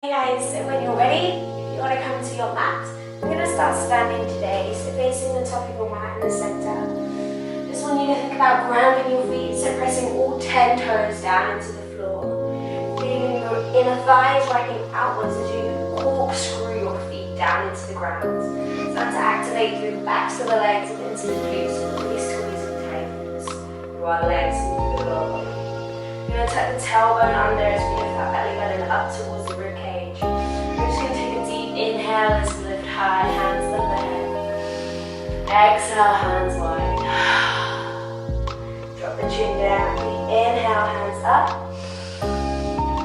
Hey guys, so when you're ready, you want to come to your mat. We're going to start standing today, so facing the top of your mat in the center. Just want you to think about grounding your feet, so pressing all 10 toes down into the floor. Feeling your inner thighs working outwards as you corkscrew your feet down into the ground. Start to activate through the backs of the legs and into the glutes, really squeezing tightness through our legs and through the lower body. You're going to tuck the tailbone under as we lift that belly button up towards the rib cage. We're just going to take a deep inhale as we lift high, hands above the head. Exhale, hands wide. Drop the chin down. Inhale, hands up.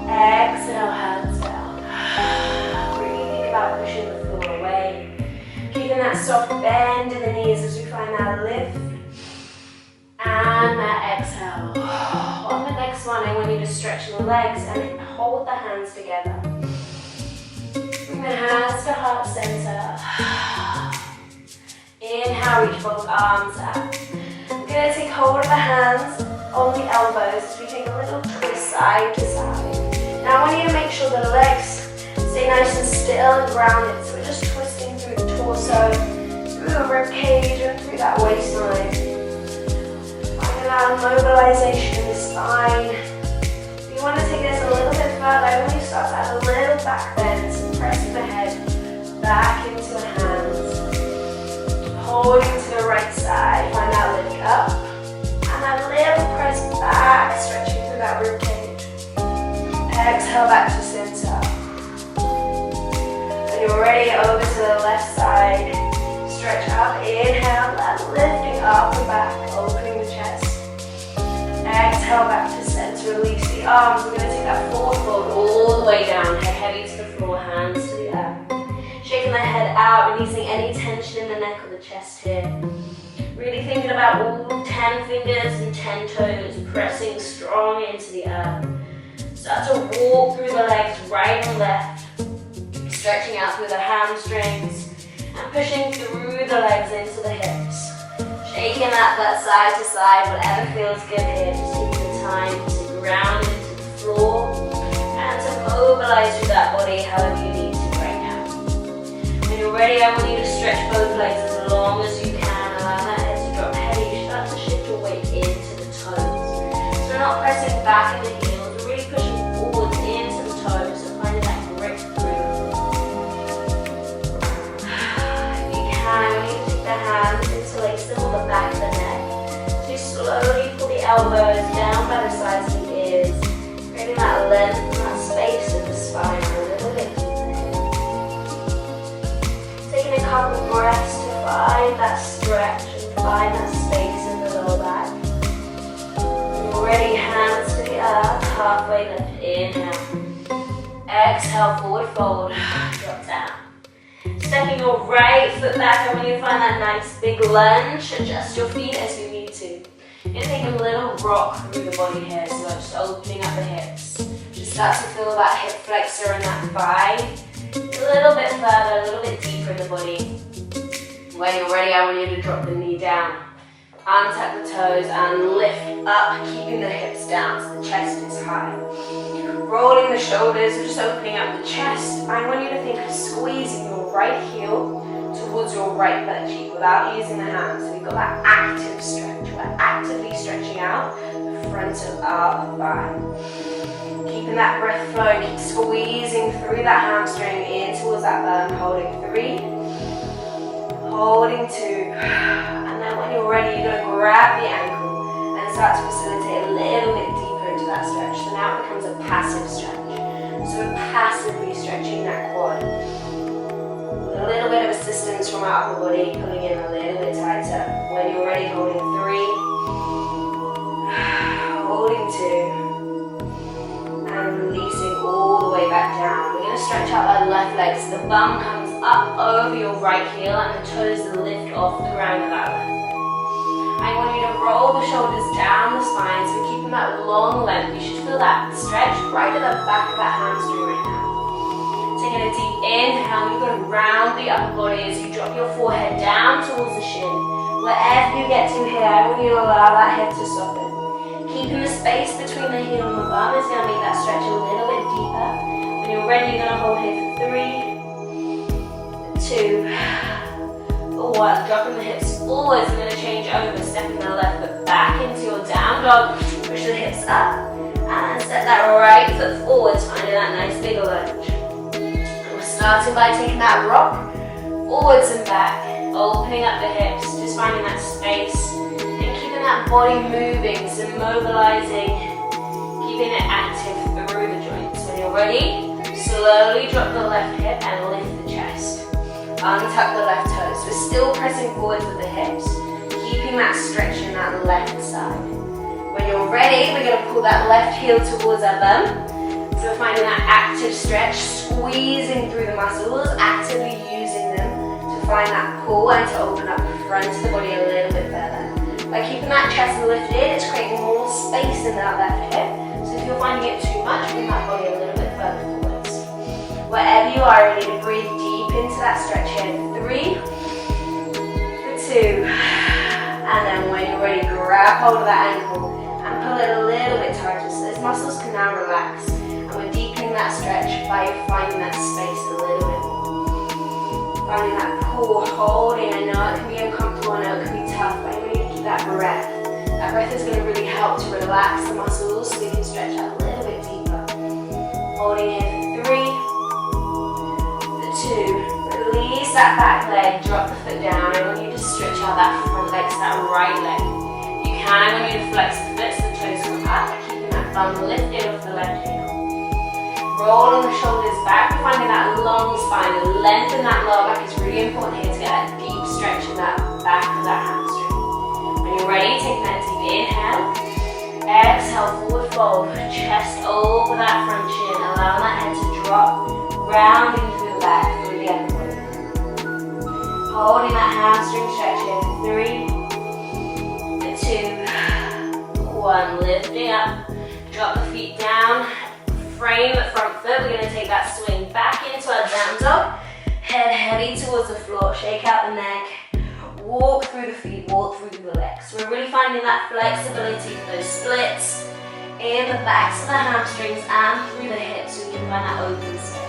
Exhale, hands down. Really think about pushing the floor away. Keeping that soft bend in the knees as we find that lift. And that exhale. On the next one, I want you to stretch the legs and hold the hands together. Bring the hands to heart center. Inhale, reach both arms up. We're going to take hold of the hands on the elbows as we take a little twist side to side. Now I want you to make sure the legs stay nice and still and grounded. So we're just twisting through the torso, through the rib cage and through that waistline. Allow mobilization in the spine. If you want to take this a little bit further, when you start to add a little back bend, so pressing the head back into the hands. Holding to the right side, find that lift up. And that little press back, stretching through that rib cage. Exhale back to center. When you're ready, over to the left side. Stretch up, inhale, that lifting up and back, opening the chest. Exhale back to center, release the arms. We're going to take that forward fold all the way down, head heavy to the floor, hands to the earth. Shaking the head out, releasing any tension in the neck or the chest here. Really thinking about all 10 fingers and 10 toes, pressing strong into the earth. Start to walk through the legs right and left, stretching out through the hamstrings and pushing through the legs into the hips. Shaking that side to side, whatever feels good here. Just taking the time to ground into the floor and to mobilize through that body however you need to right now. When you're ready, I want you to stretch both legs as long as you can. Allow that head to drop heavy. You start to shift your weight into the toes. So we're not pressing back in the heels, we're really pushing forwards into the toes. So finding that grip through. If you can, I want you to take the hands, interlace them on the back of the neck. So you slowly pull the elbows down by the sides of the ears, creating that length and that space in the spine a little bit deeper. Taking a couple of breaths to find that stretch and find that space in the lower back. When you're ready, hands to the earth, halfway lift, inhale. Exhale, forward fold, drop down. Stepping your right foot back, I want you to find that nice big lunge. Adjust your feet as you need to. You're going to take a little rock through the body here, so just opening up the hips. Just start to feel that hip flexor and that thigh. A little bit further, a little bit deeper in the body. When you're ready, I want you to drop the knee down. Untuck the toes and lift up, keeping the hips down so the chest is high. Rolling the shoulders, just opening up the chest. I want you to think of squeezing your right heel towards your right butt cheek without using the hands. So you've got that active stretch. We're actively stretching out the front of our thigh. Keeping that breath flowing, keep squeezing through that hamstring in towards that bum. Holding 3, holding 2, and then when you're ready, you're going to grab the ankle and start to facilitate a little bit deeper into that stretch. So now it becomes a passive stretch. So we're passively stretching that quad. With a little bit of assistance from our upper body, pulling in a little bit tighter. When you're ready, holding 3, holding 2, and releasing all the way back down. We're going to stretch out that left leg so the bum comes up over your right heel and the toes lift off the ground of that left leg. I want you to roll the shoulders down the spine, so we're keeping that long length. You should feel that stretch right at the back of that hamstring right now. Taking a deep inhale, you're going to round the upper body as you drop your forehead down towards the shin. Wherever you get to here, I want you to allow that head to soften. Keeping the space between the heel and the bum is going to make that stretch a little bit deeper. When you're ready, you're gonna hold here for 3, 2, 1. Dropping the hips forwards, we're gonna change over, stepping the left foot back into your down dog, push the hips up, and step that right foot forwards, finding that nice big lunge. We're starting by taking that rock forwards and back, opening up the hips, just finding that space, and keeping that body moving, so mobilizing, keeping it active through the joints. When you're ready, slowly drop the left hip and lift the chest. Untuck the left toes. We're still pressing forwards with the hips, keeping that stretch in that left side. When you're ready, we're going to pull that left heel towards our bum. So we're finding that active stretch, squeezing through the muscles, actively using them to find that pull and to open up the front of the body a little bit further. By keeping that chest lifted, it's creating more space in that left hip. So if you're finding it too much, bring that body a little bit further forwards. Wherever you are, you need to breathe deep into that stretch here. 3, 2, and then when you're ready, grab hold of that ankle and pull it a little bit tighter so those muscles can now relax. And we're deepening that stretch by finding that space a little bit more. Finding that pull, holding. I know it can be uncomfortable, I know it can be tough, but you need to keep that breath. That breath is going to really help to relax the muscles so we can stretch out a little bit deeper. Holding here for 3, 2, release that back leg, drop the foot down. I want you to stretch out that front leg, so that right leg. You can, I want you to flex the foot so the toes come up, keeping that bum lifted off the left heel. Rolling the shoulders back, finding that long spine, lengthen that lower back is really important here to get that deep stretch in that back of that hamstring. When you're ready, take that deep inhale. Exhale, forward fold, chest over that front chin, allowing that head to drop, rounding through the back, through the upper body. Holding that hamstring stretch here, 3, 2, 1, lifting up, drop the feet down, frame the front foot, we're going to take that swing back into our down dog, head heavy towards the floor, shake out the neck, walk through the feet, walk through the legs. We're really finding that flexibility for those splits in the backs of the hamstrings and through the hips so we can find that open space.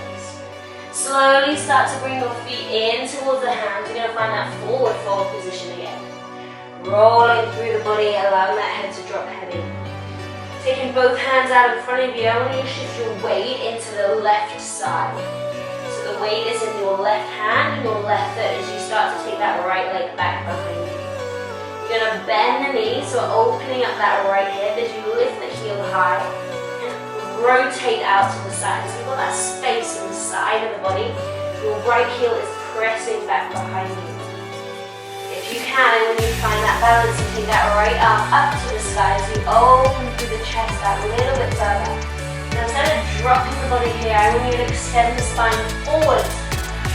Slowly start to bring your feet in towards the hands. You're going to find that forward fold position again. Rolling through the body, allowing that head to drop heavy. Taking both hands out in front of you, I want you to shift your weight into the left side. So the weight is in your left hand and your left foot as you start to take that right leg back behind you. You're going to bend the knee, so opening up that right hip as you lift the heel high and rotate out to the side. So you've got that space in the side of the body. Your right heel is pressing back behind you. If you can, I want you to find that balance and take that right arm up to the sky as you open through the chest out a little bit further. Now instead of dropping the body here, I want you to extend the spine forwards.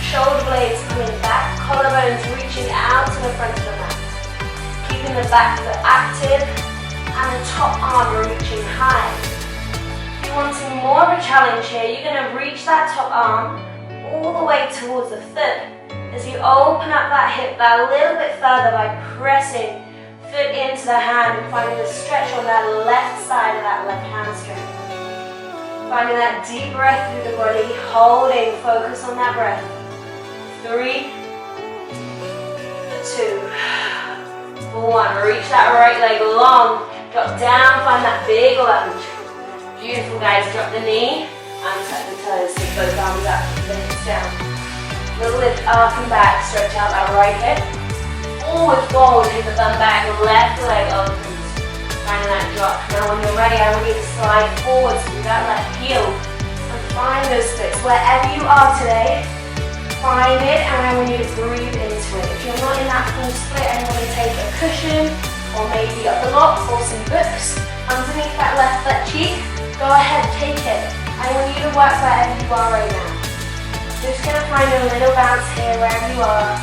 Shoulder blades coming back, collarbones reaching out to the front of the mat. Keeping the back foot active and the top arm reaching high. If you're wanting more of a challenge here, you're going to reach that top arm all the way towards the foot. As you open up that hip a little bit further by pressing foot into the hand and finding the stretch on that left side of that left hamstring. Finding that deep breath through the body, holding, focus on that breath. 3, 2, 1. Reach that right leg long, drop down, find that big lunge. Beautiful guys, drop the knee, untuck the toes, so both arms up, the hips down. We'll lift up and back, stretch out that right hip. Forward fold, take the thumb back, left leg opens. Finding that drop. Now when you're ready, I want you to slide forward through that left heel. And find those splits. Wherever you are today, find it and I want you to breathe into it. If you're not in that full split and you want to take a cushion, or maybe a block or some books underneath that left butt cheek, go ahead, take it. I want you to work wherever you are right now. Just going to find a little bounce here wherever you are.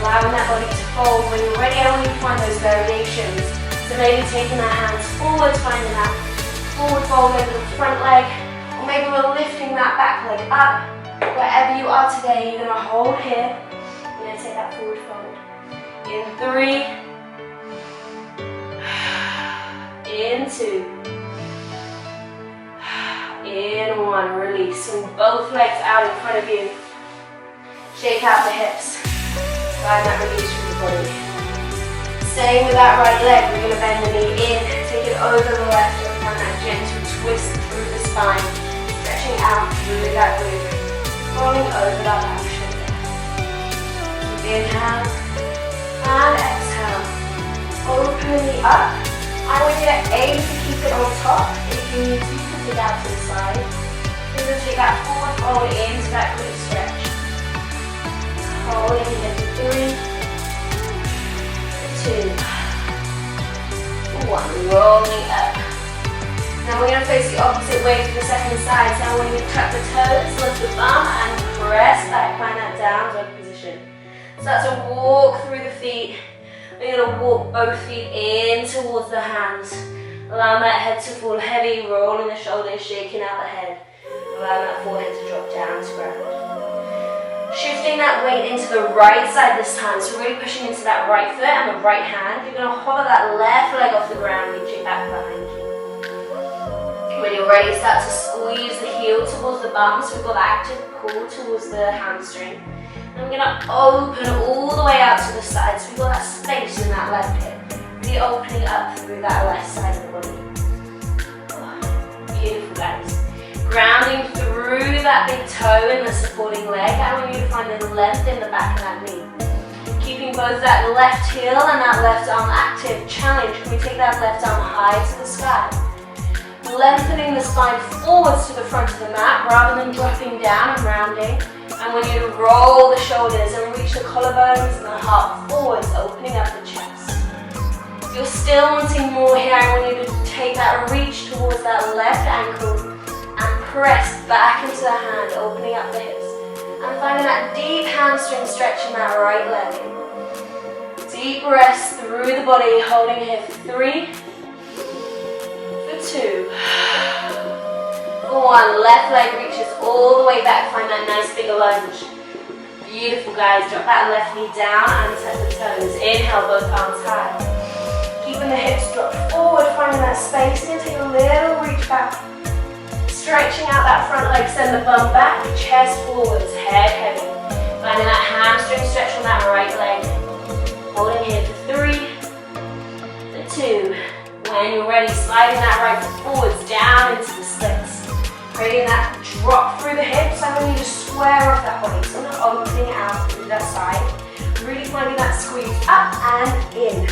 Allowing that body to fold. When you're ready, I want you to find those variations. So maybe taking the hands forward, finding that forward fold over the front leg. Or maybe we're lifting that back leg up. Wherever you are today, you're going to hold here. You're going to take that forward fold. In 3. In 2. In one, releasing both legs out in front of you. Shake out the hips. Find that release from the body. Staying with that right leg, we're going to bend the knee in, take it over the left, and find that gentle twist through the spine, stretching out through that glute, rolling over that back shoulder. Inhale and exhale. Opening up. I want you to aim to keep it on top. If you need to, put it out to the side. We're going to take that forward fold into that glute stretch. Holding here for 3, 2, 1. Rolling up. Now we're going to face the opposite way to the second side. So I want you to tuck the toes, lift the bum, and press back. Find that down dog position. Start to walk through the feet. We're going to walk both feet in towards the hands. Allow that head to fall heavy, rolling the shoulders, shaking out the head. Allow that forehead to drop down to ground. Shifting that weight into the right side this time, so really pushing into that right foot and the right hand. You're going to hover that left leg off the ground, reaching back behind you. When you're ready, start to squeeze the heel towards the bum, so we've got the active pull towards the hamstring. And we're going to open all the way out to the side, so we've got that space in that left hip. Really opening up through that left side of the body. Oh, beautiful, guys. Grounding through that big toe in the supporting leg. I want you to find the length in the back of that knee. Keeping both that left heel and that left arm active. Challenge, can we take that left arm high to the sky? Lengthening the spine forwards to the front of the mat rather than dropping down and rounding. I want you to roll the shoulders and reach the collarbones and the heart forwards, opening up the chest. If you're still wanting more here, I want you to take that reach towards that left ankle and press back into the hand, opening up the hips. And finding that deep hamstring stretch in that right leg. Deep rest through the body, holding here for 3, for 2, for 1. Left leg reaches all the way back, find that nice big lunge. Beautiful, guys. Drop that left knee down and touch the toes. Inhale, both arms high. Keeping the hips drop forward, finding that space here. Take a little reach back. Stretching out that front leg, send the bum back, chest forwards, head heavy. Finding that hamstring stretch on that right leg. Holding here for 3, for 2. When you're ready, sliding that right foot forwards, down into the splits. Creating that drop through the hips. I want you to square off that body, so not opening out through that side. Really finding that squeeze up and in.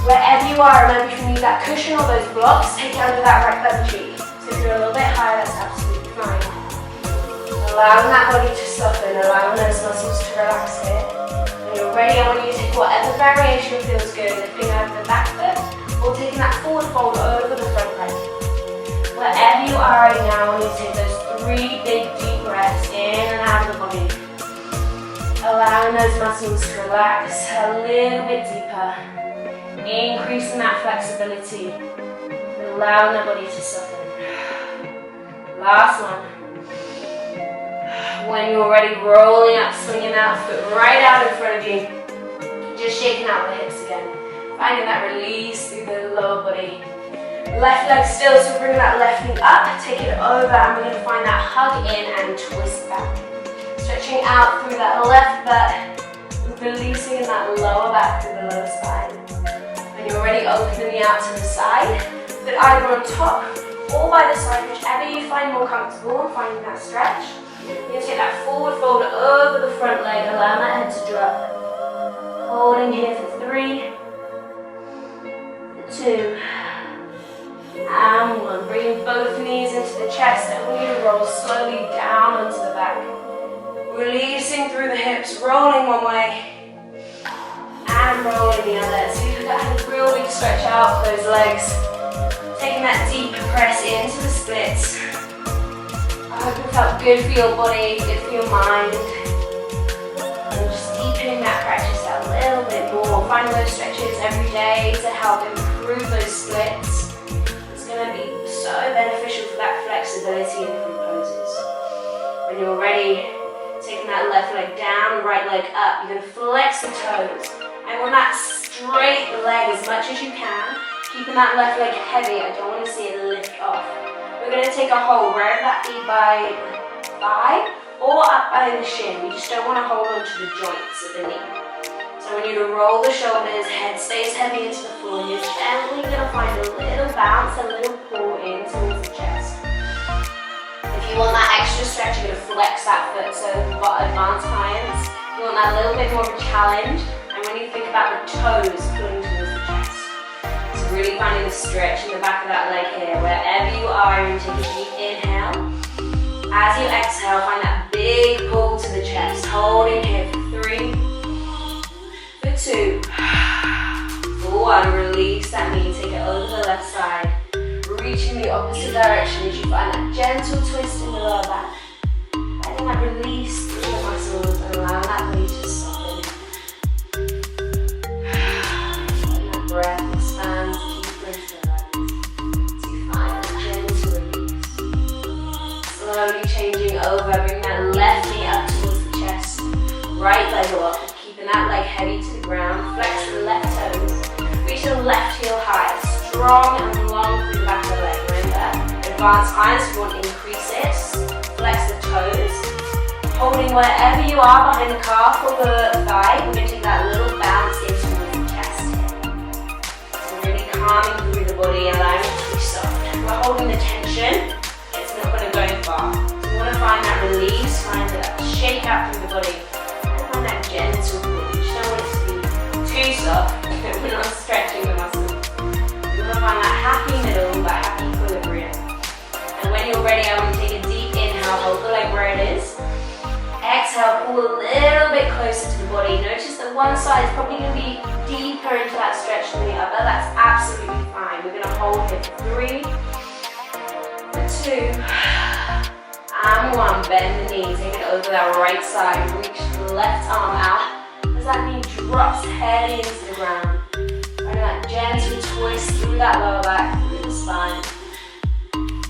Wherever you are, remember if you need that cushion or those blocks, take it under that right bum cheek. So if you're a little bit higher, that's absolutely fine. Allowing that body to soften, allowing those muscles to relax here. When you're ready, I want you to take whatever variation feels good, lifting over the back foot, or taking that forward fold over the front leg. Wherever you are right now, I want you to take those 3 big deep breaths in and out of the body. Allowing those muscles to relax a little bit deeper. Increasing that flexibility. Allowing the body to soften. Last one. When you're ready, rolling up, swinging that foot right out in front of you. Just shaking out the hips again. Finding that release through the lower body. Left leg still, so bring that left knee up, take it over, and we're going to find that hug in and twist back. Stretching out through that left butt, releasing in that lower back through the lower spine. When you're ready, open the knee out to the side. Foot either on top or by the side, whichever you find more comfortable, and finding that stretch. You're going to take that forward fold over the front leg, allow that head to drop. Holding here for 3, 2, and 1. Bringing both knees into the chest, and we're going to roll slowly down onto the back. Releasing through the hips, rolling one way, and rolling the other. So you've got a real big stretch out for those legs. Taking that deep press into the splits. I hope it felt good for your body, good for your mind. And just deepening that practice out a little bit more. Find those stretches every day to help improve those splits. It's going to be so beneficial for that flexibility in different poses. When you're ready, taking that left leg down, right leg up. You're going to flex the toes. I want that straight leg as much as you can. Keeping that left leg heavy, I don't want to see it lift off. We're going to take a hold wherever that be by the thigh or up by the shin. We just don't want to hold on to the joints of the knee. So I want you to roll the shoulders, head stays heavy into the floor, and you're gently going to find a little bounce, a little pull in towards the chest. If you want that extra stretch, you're going to flex that foot. So advanced clients, you want that little bit more of a challenge. And when you think about the toes pulling towards the chest, so really finding the stretch in the back of that leg here. Wherever you are, you take a deep inhale. As you exhale, find that big pull to the chest. Holding here for 3, for 2, for 1. Release that knee, take it over the left side. Reach in the opposite direction as you find that gentle twist in the lower back. Letting that release through the muscles and allowing that body to soften. Letting that breath expand deeper into the legs. So you find that gentle release. Slowly changing over, bring that left knee up towards the chest. Right leg up, keeping that leg heavy to the ground. Flex the left toes. Reach the left heel high. Strong and long through the back of the leg. Remember, advanced clients, we want to increase it. Flex the toes. Holding wherever you are behind the calf or the thigh. We're going to take that little bounce into the chest here. So really calming through the body, allowing it to be soft. We're holding the tension. It's not going to go far. So we want to find that release, find that shake out through the body. And find that gentle pull. You just don't want it to be too soft. We're not stretching the muscle. Find that happy middle, that happy equilibrium. And when you're ready, I want you to take a deep inhale, hold the leg where it is. Exhale, pull a little bit closer to the body. Notice that one side is probably going to be deeper into that stretch than the other. That's absolutely fine. We're going to hold here for 3, for 2, and 1. Bend the knee, take it over that right side. Reach the left arm out as that knee drops head into the ground. That gentle twist through that lower back, through the spine.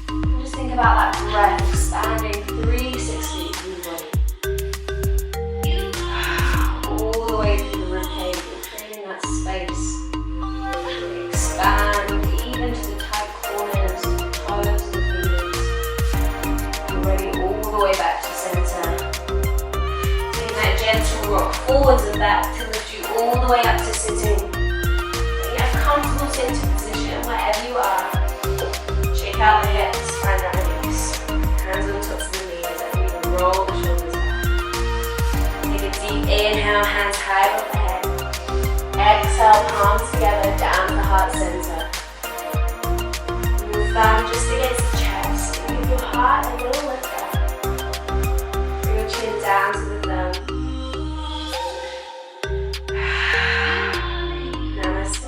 And just think about that breath expanding 360 through the body. All the way through the ribcage, you're creating that space. Expand even to the tight corners, to the toes and fingers. And ready all the way back to center. Taking that gentle rock forwards and back to lift you all the way up to sitting. Comfortable sitting position wherever you are. Shake out the hips, find that release. Hands on the tops of the knees as you can roll the shoulders back. Take a deep inhale, hands high above the head. Exhale, palms together down to heart center. Your thumb just against the chest. And give your heart a little lift up. Bring your chin down to the thumb. Namaste.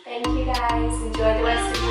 Thank you guys. Enjoy the rest of